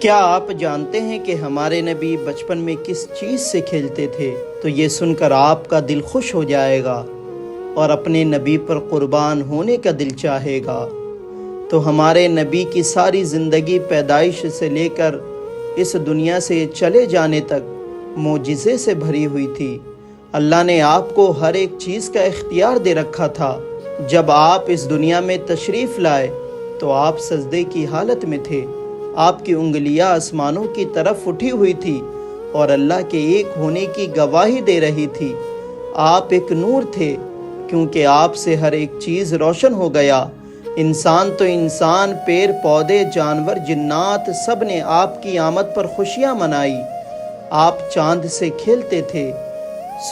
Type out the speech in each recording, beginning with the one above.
کیا آپ جانتے ہیں کہ ہمارے نبی بچپن میں کس چیز سے کھیلتے تھے؟ تو یہ سن کر آپ کا دل خوش ہو جائے گا اور اپنے نبی پر قربان ہونے کا دل چاہے گا۔ تو ہمارے نبی کی ساری زندگی پیدائش سے لے کر اس دنیا سے چلے جانے تک معجزے سے بھری ہوئی تھی۔ اللہ نے آپ کو ہر ایک چیز کا اختیار دے رکھا تھا۔ جب آپ اس دنیا میں تشریف لائے تو آپ سجدے کی حالت میں تھے۔ آپ کی انگلیاں آسمانوں کی طرف اٹھی ہوئی تھی اور اللہ کے ایک ہونے کی گواہی دے رہی تھی۔ آپ ایک نور تھے کیونکہ آپ سے ہر ایک چیز روشن ہو گیا۔ انسان تو انسان، پیڑ پودے، جانور، جنات، سب نے آپ کی آمد پر خوشیاں منائی۔ آپ چاند سے کھیلتے تھے،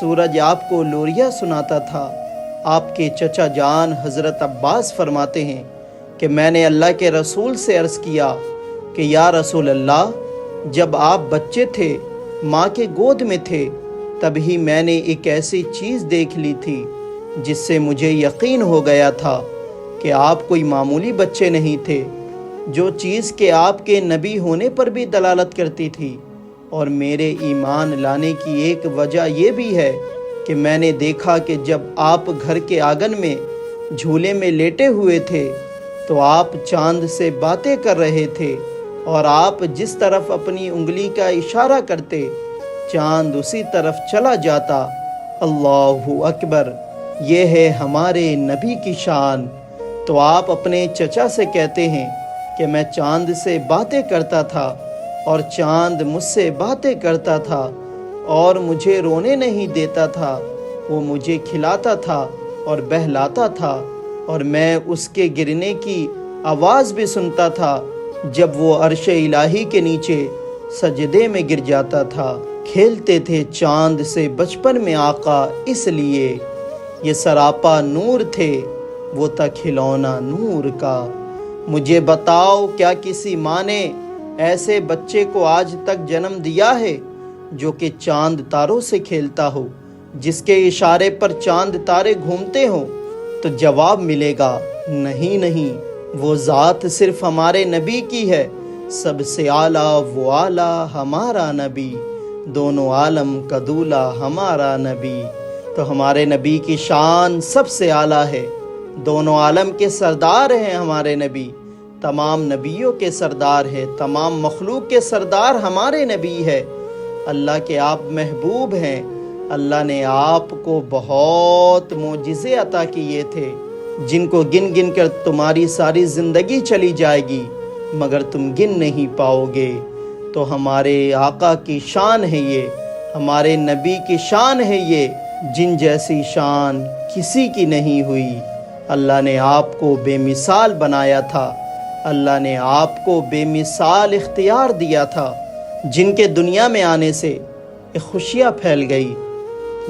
سورج آپ کو لوریاں سناتا تھا۔ آپ کے چچا جان حضرت عباس فرماتے ہیں کہ میں نے اللہ کے رسول سے عرض کیا کہ یا رسول اللہ، جب آپ بچے تھے، ماں کے گود میں تھے، تب ہی میں نے ایک ایسی چیز دیکھ لی تھی جس سے مجھے یقین ہو گیا تھا کہ آپ کوئی معمولی بچے نہیں تھے، جو چیز کہ آپ کے نبی ہونے پر بھی دلالت کرتی تھی۔ اور میرے ایمان لانے کی ایک وجہ یہ بھی ہے کہ میں نے دیکھا کہ جب آپ گھر کے آنگن میں جھولے میں لیٹے ہوئے تھے تو آپ چاند سے باتیں کر رہے تھے، اور آپ جس طرف اپنی انگلی کا اشارہ کرتے چاند اسی طرف چلا جاتا۔ اللہ اکبر! یہ ہے ہمارے نبی کی شان۔ تو آپ اپنے چچا سے کہتے ہیں کہ میں چاند سے باتیں کرتا تھا اور چاند مجھ سے باتیں کرتا تھا اور مجھے رونے نہیں دیتا تھا، وہ مجھے کھلاتا تھا اور بہلاتا تھا، اور میں اس کے گرنے کی آواز بھی سنتا تھا جب وہ عرش الہی کے نیچے سجدے میں گر جاتا تھا۔ کھیلتے تھے چاند سے بچپن میں آقا، اس لیے یہ سراپا نور تھے، وہ تھا کھلونا نور کا۔ مجھے بتاؤ، کیا کسی ماں نے ایسے بچے کو آج تک جنم دیا ہے جو کہ چاند تاروں سے کھیلتا ہو، جس کے اشارے پر چاند تارے گھومتے ہوں؟ تو جواب ملے گا نہیں، وہ ذات صرف ہمارے نبی کی ہے۔ سب سے اعلیٰ وہ اعلیٰ ہمارا نبی، دونوں عالم کا دولہ ہمارا نبی۔ تو ہمارے نبی کی شان سب سے اعلیٰ ہے، دونوں عالم کے سردار ہیں ہمارے نبی، تمام نبیوں کے سردار ہے، تمام مخلوق کے سردار ہمارے نبی ہے۔ اللہ کے آپ محبوب ہیں۔ اللہ نے آپ کو بہت معجزے عطا کیے تھے جن کو گن گن کر تمہاری ساری زندگی چلی جائے گی مگر تم گن نہیں پاؤ گے۔ تو ہمارے آقا کی شان ہے یہ، ہمارے نبی کی شان ہے یہ، جن جیسی شان کسی کی نہیں ہوئی۔ اللہ نے آپ کو بے مثال بنایا تھا، اللہ نے آپ کو بے مثال اختیار دیا تھا، جن کے دنیا میں آنے سے ایک خوشیاں پھیل گئی۔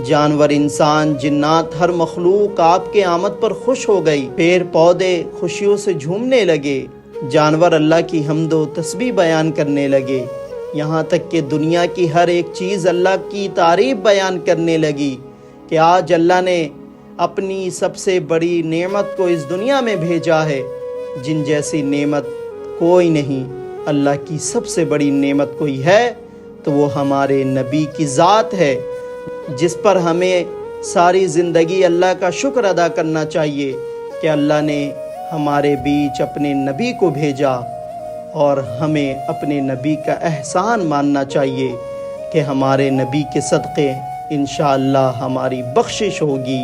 جانور، انسان، جنات، ہر مخلوق آپ کے آمد پر خوش ہو گئی۔ پیڑ پودے خوشیوں سے جھومنے لگے، جانور اللہ کی حمد و تسبیح بیان کرنے لگے، یہاں تک کہ دنیا کی ہر ایک چیز اللہ کی تعریف بیان کرنے لگی کہ آج اللہ نے اپنی سب سے بڑی نعمت کو اس دنیا میں بھیجا ہے، جن جیسی نعمت کوئی نہیں۔ اللہ کی سب سے بڑی نعمت کوئی ہے تو وہ ہمارے نبی کی ذات ہے، جس پر ہمیں ساری زندگی اللہ کا شکر ادا کرنا چاہیے کہ اللہ نے ہمارے بیچ اپنے نبی کو بھیجا، اور ہمیں اپنے نبی کا احسان ماننا چاہیے کہ ہمارے نبی کے صدقے انشاءاللہ ہماری بخشش ہوگی۔